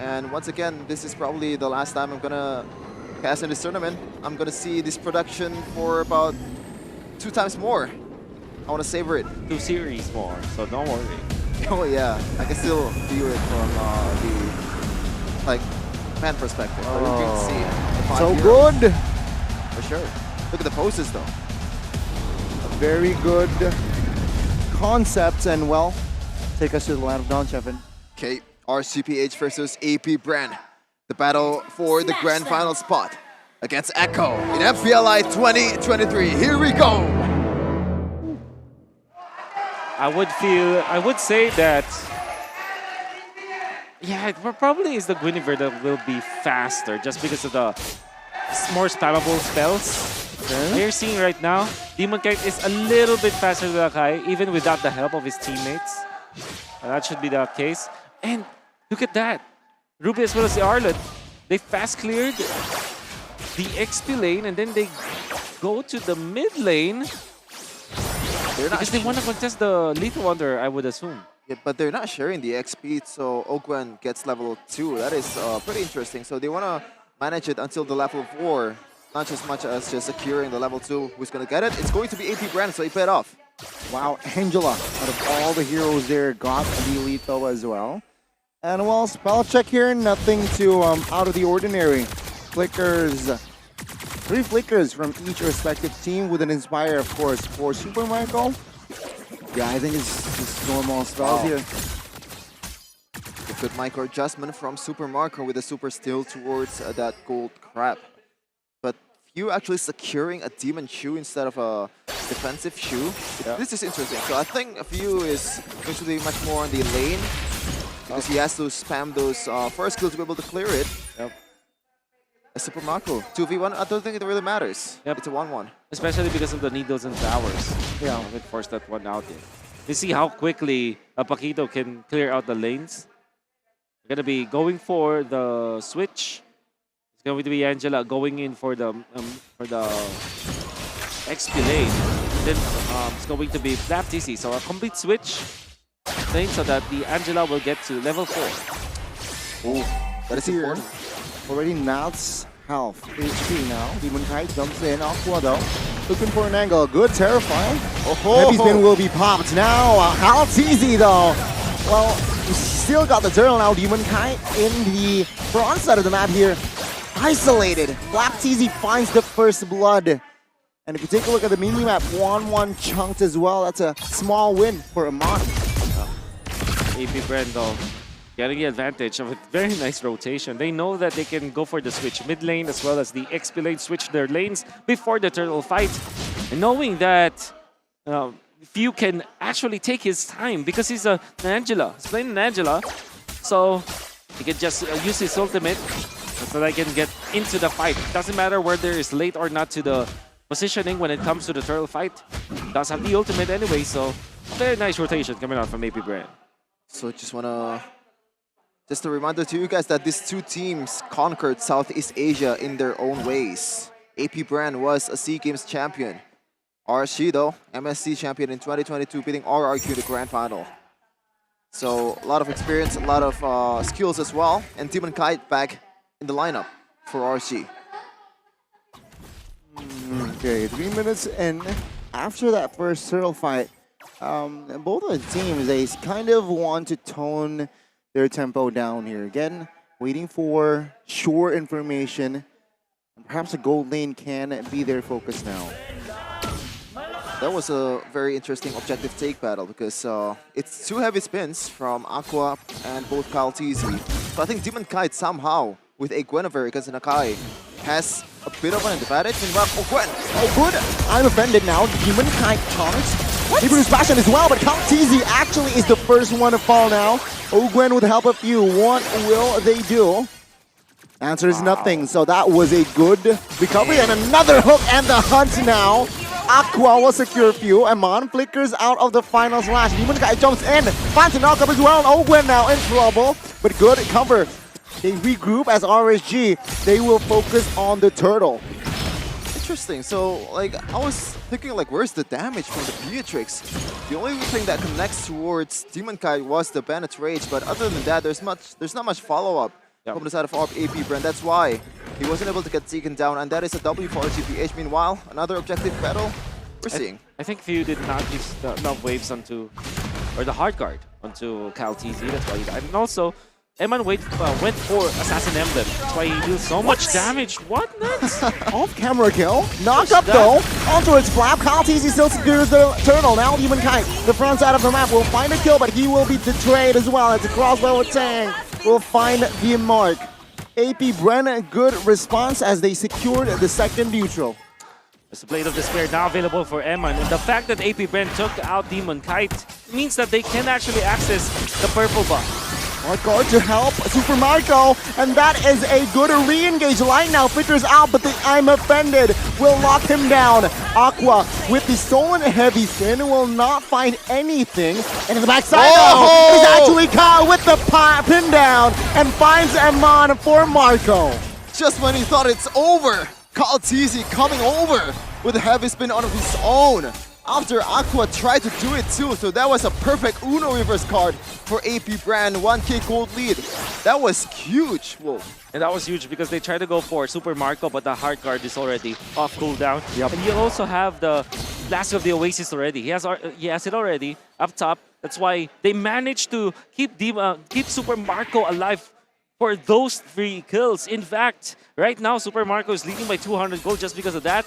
And once again, this is probably the last time I'm gonna cast in this tournament. I'm gonna see this production for about 2 times more. I wanna savor it. 2 series more, so don't worry. Oh yeah, I can still view it from the like fan perspective. But you can see the So here. good. For sure. Look at the poses though. Very good concepts, and well, take us to the land of dawn, Chevin. Okay, RCPH versus Apbr. The battle for the grand final spot against Echo in FPLI 2023. Here we go. I would say that, yeah, it probably is the Guinevere that will be faster just because of the more spammable spells. Okay. You're seeing right now, Demon Kite is a little bit faster than Akai, even without the help of his teammates. That should be the case. And look at that. Ruby as well as the Arlet, they fast cleared the XP lane and then they go to the mid lane because they want to contest the Lethal Wonder, I would assume. Yeah, but they're not sharing the XP, so Ogwen gets level 2. That is pretty interesting. So they want to manage it until the level 4, not as much as just securing the level 2. Who's going to get it? It's going to be Apbr, so he paid off. Wow, Angela, out of all the heroes there, got the lethal as well. And well, spell check here, nothing too out of the ordinary. Flickers, 3 flickers from each respective team with an Inspire, of course, for Super Michael. Yeah, I think it's just normal spells here. A good micro adjustment from Super Marco with a super steal towards that gold crab. But few actually securing a demon shoe instead of a defensive shoe. Yeah. This is interesting. So I think a few is going to be much more on the lane because he has to spam those first skills to be able to clear it. Yep. A Super Marco 2v1, I don't think it really matters. Yep. It's a 1-1. Especially because of the needles and towers. Yeah. It forced that one out there. You see how quickly a Paquito can clear out the lanes. They're gonna be going for the switch. It's going to be Angela going in for the XP lane. Then it's going to be Flap TC. So a complete switch lane so that the Angela will get to level 4. Oh, that is Here. important. Already Nat's half HP now. Demon Kite jumps in, Aqua though. Looking for an angle, good Terrifying. Heavy spin will be popped now. How easy though. Well, we still got the turtle now. Demon Kite in the front side of the map here. Isolated. Black TZ finds the first blood. And if you take a look at the mini-map, 1-1 chunked as well. That's a small win for Amon. Apbr though, getting the advantage of a very nice rotation. They know that they can go for the switch mid lane as well as the XP lane, switch their lanes before the turtle fight. And knowing that Few can actually take his time because he's an Angela. He's playing an Angela. So he can just use his ultimate so that he can get into the fight. Doesn't matter whether it's late or not to the positioning when it comes to the turtle fight. Does have the ultimate anyway, so very nice rotation coming out from Apbr. So just a reminder to you guys that these 2 teams conquered Southeast Asia in their own ways. Apbr was a SEA Games champion. RSG though, MSC champion in 2022, beating RRQ in the grand final. So a lot of experience, a lot of skills as well, and Demon Kite back in the lineup for RSG. Okay, 3 minutes in. After that first turtle fight, both of the teams, they kind of want to tone their tempo down here. Again, waiting for sure information. Perhaps the gold lane can be their focus now. That was a very interesting objective take battle because it's 2 heavy spins from Aqua and both Kyle TZ. So I think Demon Kite somehow, with a Guinevere against an Akai, has a bit of an advantage in Rock. Oh, Gwen! Oh, good. I'm offended now. Demon Kite chunks. Liberty's passion as well, but Count TZ actually is the first one to fall now. Ogwen with the help of Few. What will they do? Answer is nothing. So that was a good recovery and another hook and the hunt now. Aqua will secure Few. Amon flickers out of the final slash. Demon Kite jumps in. Finds a knockup as well. Ogwen now in trouble, but good cover. They regroup as RSG. They will focus on the turtle. Interesting. So, like, I was thinking, like, where's the damage from the Beatrix? The only thing that connects towards Demon Kite was the Bennett's Rage, but other than that, there's not much follow-up Yep. from the side of AP Brand. That's why he wasn't able to get taken down, and that is a W for RGPH. Meanwhile, another objective battle we're seeing. I think Few did not use enough waves onto, or the hard guard onto Cal TZ. That's why he died. And also, Eman went for Assassin Emblem. That's why he deals so much damage. What next? Off-camera kill. Knock up that? though. Onto its flap. Kyle TZ still secures the turtle. Now Demon Kite, the front side of the map, will find a kill, but he will be betrayed as well. It's a crossbow with Tang. Will find the mark. AP Bren, a good response as they secured the second neutral. It's the Blade of Despair now available for Eman. And the fact that AP Brand took out Demon Kite means that they can actually access the purple buff. Hard guard to help Super Marco, and that is a good re-engage. Line now filters out, but the I'm Offended will lock him down. Aqua with the stolen heavy spin will not find anything. And in the backside now is actually Kyle with the pin down and finds Eman for Marco. Just when he thought it's over, Kyle TZ coming over with a heavy spin on his own. After Aqua tried to do it too, so that was a perfect Uno reverse card for AP Brand, 1k gold lead. That was huge, Wolf. And that was huge because they tried to go for Super Marco, but the hard guard is already off cooldown. Yep. And you also have the Blast of the Oasis already. He has it already up top. That's why they managed to keep Super Marco alive for those 3 kills. In fact, right now Super Marco is leading by 200 gold just because of that.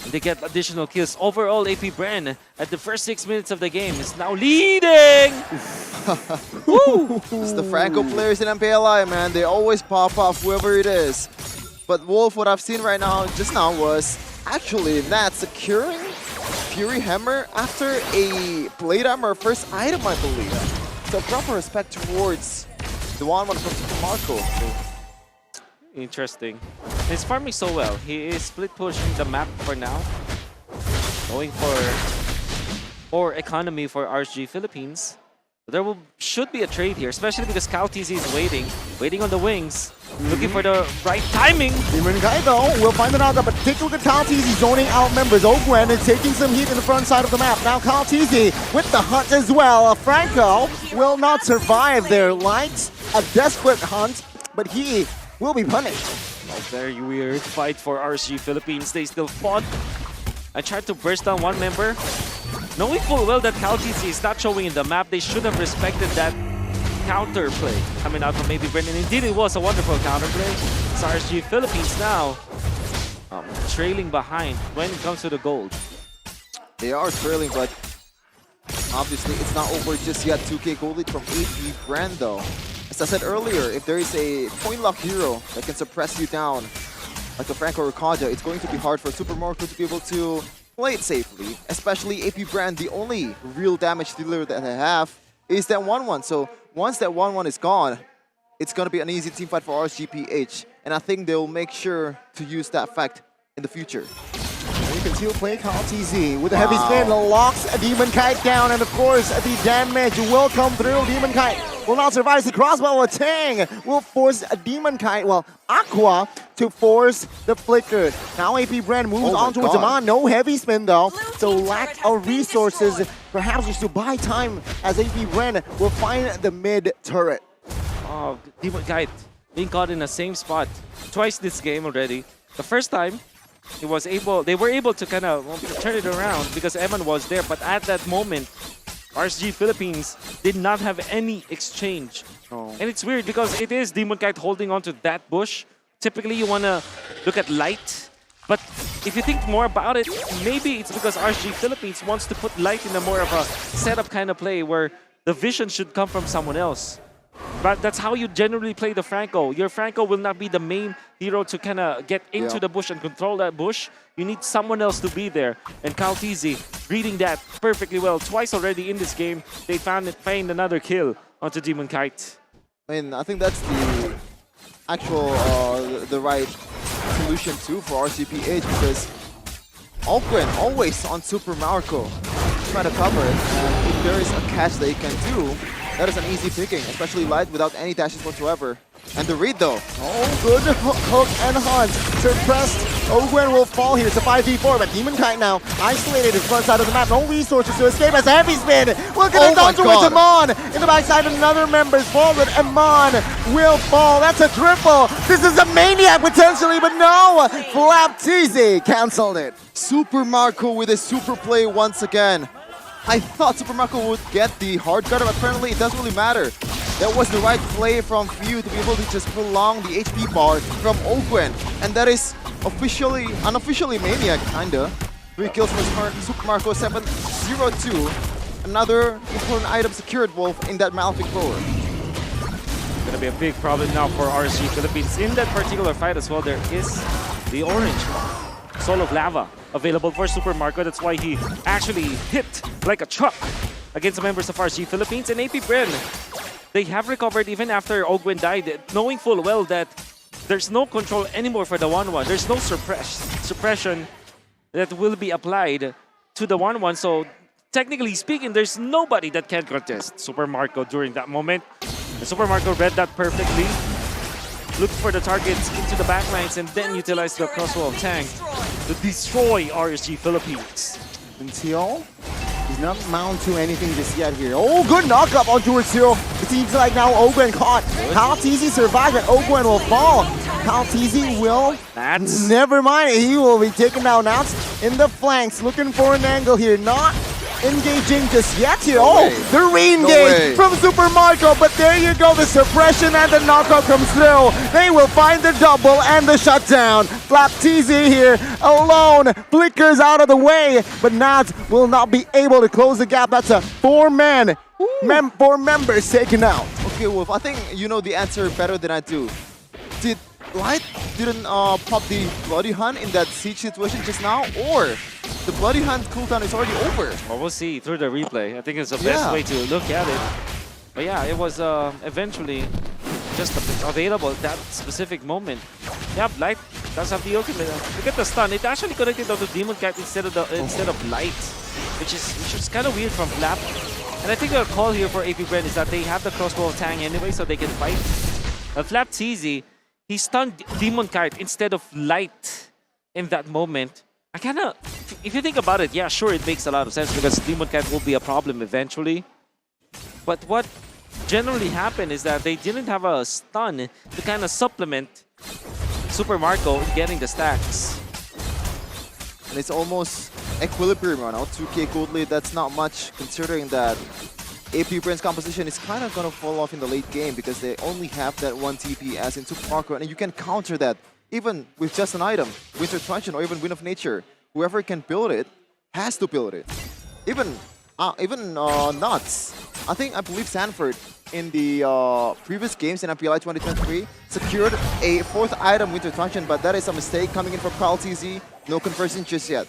They get additional kills. Overall, AP Bren at the first 6 minutes of the game is now leading! It's the Franco players in MPLI, man. They always pop off whoever it is. But Wolf, what I've seen right now, just now, was actually Nat securing Fury Hammer after a Blade Hammer first item, I believe. So proper respect towards the 1-1 from Super Marco. Interesting. He's farming so well. He is split pushing the map for now. Going for economy for RSG Philippines. There should be a trade here, especially because Cal TZ is waiting on the wings, looking for the right timing. Demon Kite though will find the knockup, but take a look at Kyle TZ zoning out members. Ogwen is taking some heat in the front side of the map. Now Kyle TZ with the hunt as well. Franco will not survive their lights. A desperate hunt, but he will be punished. A very weird fight for RSG Philippines. They still fought. I tried to burst down one member. Knowing full well that Cal TZ is not showing in the map, they should have respected that counter play coming out from maybe Brendan. Indeed, it was a wonderful counter play. It's RSG Philippines now trailing behind when it comes to the gold. They are trailing, but obviously it's not over just yet. 2k gold lead from AP Brand though. As I said earlier, if there is a point lock hero that can suppress you down, like a Franco or Kaja, it's going to be hard for Super Marco to be able to play it safely. Especially AP Brand, the only real damage dealer that they have is that 1-1. So once that 1-1 is gone, it's going to be an easy team fight for RSGPH. And I think they'll make sure to use that fact in the future. You can still play Kyle TZ with a heavy spin, locks a Demon Kite down, and of course the damage will come through. Demon Kite will not survive. The crossbow of Tang will force a Demon Kite, well, Aqua, to force the flicker. Now AP Brand moves on towards Zaman. No heavy spin though, so lack of resources, perhaps just to buy time as AP Brand will find the mid turret. Oh, Demon Kite being caught in the same spot twice this game already. The first time, they were able to kind of turn it around because Eman was there, but at that moment, RSG Philippines did not have any exchange. Oh. And it's weird because it is Demon Kite holding on to that bush. Typically, you want to look at light, but if you think more about it, maybe it's because RSG Philippines wants to put light in a more of a setup kind of play where the vision should come from someone else. But that's how you generally play the Franco. Your Franco will not be the main hero to kind of get into the bush and control that bush. You need someone else to be there. And Kyle TZ reading that perfectly well. Twice already in this game, they find another kill onto Demon Kite. I mean, I think that's the actual, the right solution too for RCPH because Algren always on Super Marco trying to cover it. And if there is a catch they can do, That is an easy picking, especially Light without any dashes whatsoever. And the read though. Oh, good hook and hunt. Suppressed. Ogwen will fall here. It's a 5v4, but Demon Kite now isolated in front side of the map. No resources to escape as a heavy spin. Look at Oh it down my towards God. Amon. In the backside, another member's fall, but Amon will fall. That's a triple. This is a maniac potentially, but no. Flapteezy canceled it. Super Marco with a super play once again. I thought Super Marco would get the hard guard, but apparently it doesn't really matter. That was the right play from Few to be able to just prolong the HP bar from Ogwen. And that is unofficially Maniac, kinda. 3 kills for Super Marco, 7-0-2. Another important item secured, Wolf, in that Malefic Thrower. Gonna be a big problem now for RSG Philippines. In that particular fight as well, there is the orange Soul of Lava available for Super Marco. That's why he actually hit like a truck against the members of RSG Philippines. And Apbr, they have recovered even after Ogwen died, knowing full well that there's no control anymore for the 1-1. There's no suppression that will be applied to the 1-1. So technically speaking, there's nobody that can contest Super Marco during that moment. And Super Marco read that perfectly. Looked for the targets into the backlines and then utilized the crossbow of Tang to destroy RSG Philippines. Until he's not mount to anything just yet here. Oh, good knockup on towards Zero. It seems like now Ogwen caught. Flapteezy survived, but Ogwen will fall. Flapteezy will... That's... Never mind, he will be taken down now in the flanks, looking for an angle here. Not engaging just yet here. No Oh, way. the re-engage No way. from Super Marco, but there you go, the suppression and the knockout comes through. They will find the double and the shutdown. Flapteezy here alone, flickers out of the way, but Nats will not be able to close the gap. That's a 4-man, 4 members taken out. Okay, Wolf, I think you know the answer better than I do. Did Light didn't pop the Bloody Hunt in that siege situation just now, or the Bloody Hunt cooldown is already over? Well, we'll see through the replay. I think it's the best way to look at it. But yeah, it was eventually just available at that specific moment. Yeah, Light does have the ultimate. Look at the stun. It actually connected onto Demon Cat instead of Light, which is kind of weird from Flap. And I think the call here for Apbr is that they have the crossbow of Tang anyway, so they can fight. Flapteezy, he stunned Demon Kite instead of Light in that moment. I kind of, if you think about it, yeah, sure, it makes a lot of sense because Demon Kite will be a problem eventually. But what generally happened is that they didn't have a stun to kind of supplement Super Marco in getting the stacks. And it's almost equilibrium right now. 2k gold lead, that's not much considering that Apbr's composition is kind of going to fall off in the late game because they only have that 1 TP as in Super Marco, and you can counter that even with just an item, Winter Truncheon or even Wind of Nature. Whoever can build it has to build it. Even Nuts. I believe Sanford in the previous games in MPLI 2023 secured a 4th item, Winter Truncheon, but that is a mistake coming in from Flapteezy. No conversion just yet.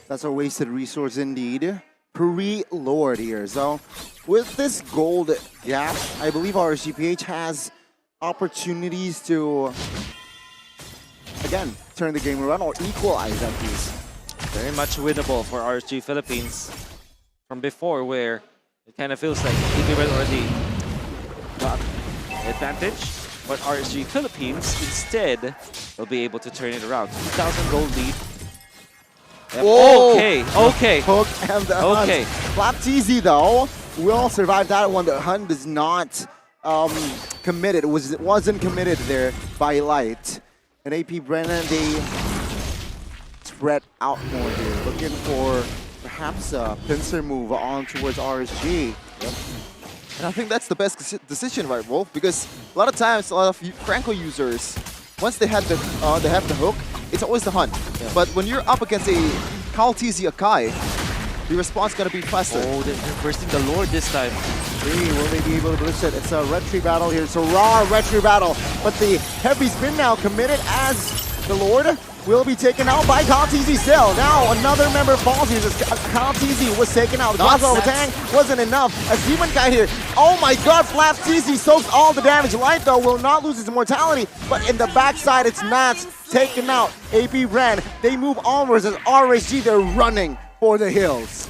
That's a wasted resource indeed. Pre-Lord here. So with this gold gap, I believe RSGPH has opportunities to, again, turn the game around or equalize at least. Very much winnable for RSG Philippines from before, where it kind of feels like Apbr already got advantage, but RSG Philippines instead will be able to turn it around. 2,000 gold lead. Yep. Whoa. Okay. Hook and the Okay. hunt. Flapteezy though will survive that one. The hunt is not committed. It wasn't committed there by Light. And Apbr, they spread out more here, looking for perhaps a pincer move on towards RSG. Yep. And I think that's the best decision, right, Wolf? Because a lot of times, a lot of Franco users, once they have the hook, it's always the hunt. Yeah. But when you're up against a Flapteezy Akai, the response is gonna be faster. Oh, they're bursting the Lord this time. Will they be able to blitz it? It's a retry battle here. It's a raw retry battle. But the heavy spin now committed as the Lord will be taken out by Flapteezy still. Now another member falls here. Flapteezy was taken out. The Crossbow Tang wasn't enough. As Demon Guy here. Oh my god, Flapteezy soaks all the damage. Light though will not lose his immortality. But in the backside, it's Nats taken out. Apbr, they move onwards as RSG, they're running for the hills.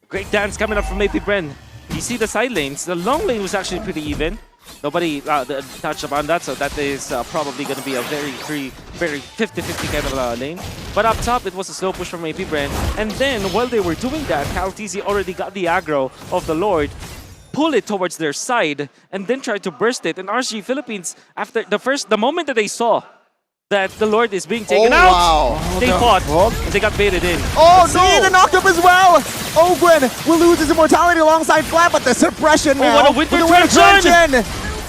Great dance coming up from Apbr. You see the side lanes. The long lane was actually pretty even. Nobody touched upon that, so that is probably going to be a very 50-50 kind of lane. But up top, it was a slow push from AP Brand. And then, while they were doing that, Caltisi already got the aggro of the Lord, pull it towards their side, and then tried to burst it. And RG Philippines, after the moment that they saw that the Lord is being taken out, wow. they fought, and they got baited in. Oh, see the knocked up as well. Ogwen will lose his immortality alongside Flat, but the suppression now. What a winter with the transition!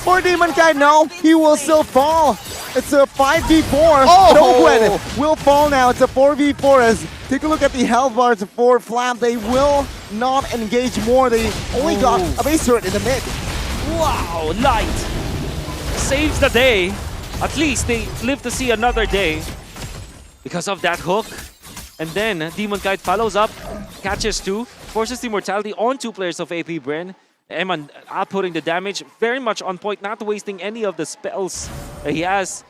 For Demon Kite, no, he will still fall. It's a 5v4. Oh! But Ogwen will fall now. It's a 4v4 as take a look at the health bars for Flat. They will not engage more. They only got a base turret in the mid. Wow, Light saves the day. At least they live to see another day because of that hook. And then Demon Kite follows up, catches two, forces the immortality on two players of AP Bren. Eman outputting the damage, very much on point, not wasting any of the spells that he has.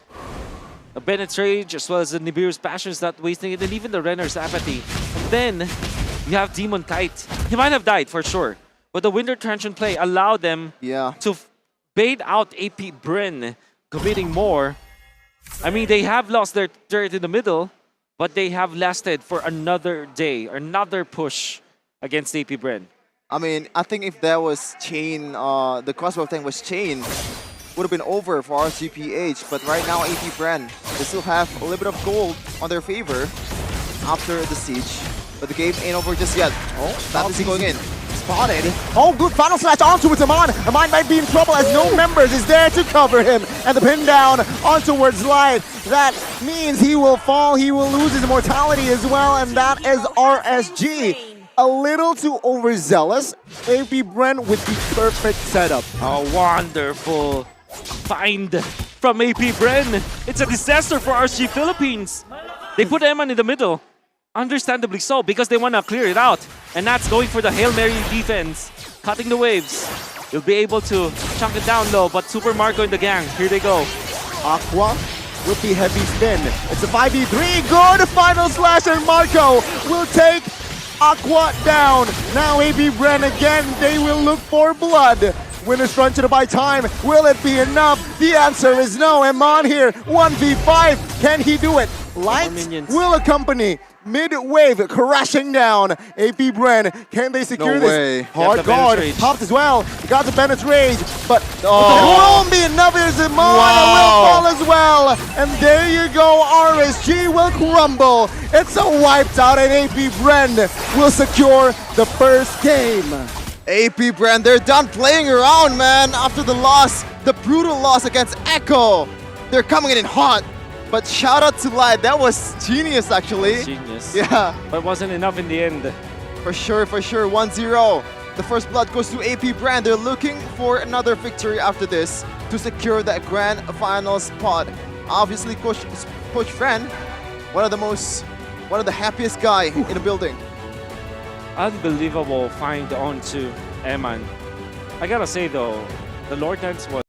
A Bennett's Rage as well as the Nibiru's Passion's not wasting it, and even the Renner's Apathy. And then you have Demon Kite. He might have died for sure, but the Winter Transient play allowed them to bait out AP Bren, committing more. I mean, they have lost their turret in the middle, but they have lasted for another day, another push against AP Bren. I mean, I think if that was chain, the crossbow thing was chain, would have been over for RCPH. But right now, AP Brand, they still have a little bit of gold on their favor after the siege. But the game ain't over just yet. Oh, that is going in. Spotted. Oh, good final slash onto it, Aman. Aman might be in trouble as no members is there to cover him. And the pin down on towards Light. That means he will fall. He will lose his immortality as well. And that is RSG. A little too overzealous. AP Bren with the perfect setup. A wonderful find from AP Bren. It's a disaster for RSG Philippines. They put Eman in the middle. Understandably so, because they want to clear it out. And that's going for the Hail Mary defense. Cutting the waves. You'll be able to chunk it down low, but Super Marco and the gang, here they go. Aqua with the heavy spin. It's a 5v3. Good final slash, and Marco will take Aqua down. Now AP Bren again, they will look for blood. Winners run to the buy time. Will it be enough? The answer is no. Eman here, 1v5. Can he do it? Light will accompany. Mid-wave crashing down. AP Bren, can they secure No this? way. Hard guard, popped as well. Got the Bennett's Rage, but it won't be enough. Here's Eman, will fall as well. And there you go, RSG will crumble. It's a wiped out, and AP Bren will secure the first game. AP Brand, they're done playing around, man. After the loss, the brutal loss against Echo. They're coming in hot. But shout out to Light, that was genius actually. Genius. Yeah. But wasn't enough in the end. For sure, 1-0. The first blood goes to AP Brand. They're looking for another victory after this to secure that grand final spot. Obviously, Coach Fran, one of the happiest guy in the building. Unbelievable find onto Eman. I gotta say though, the Lord Dance was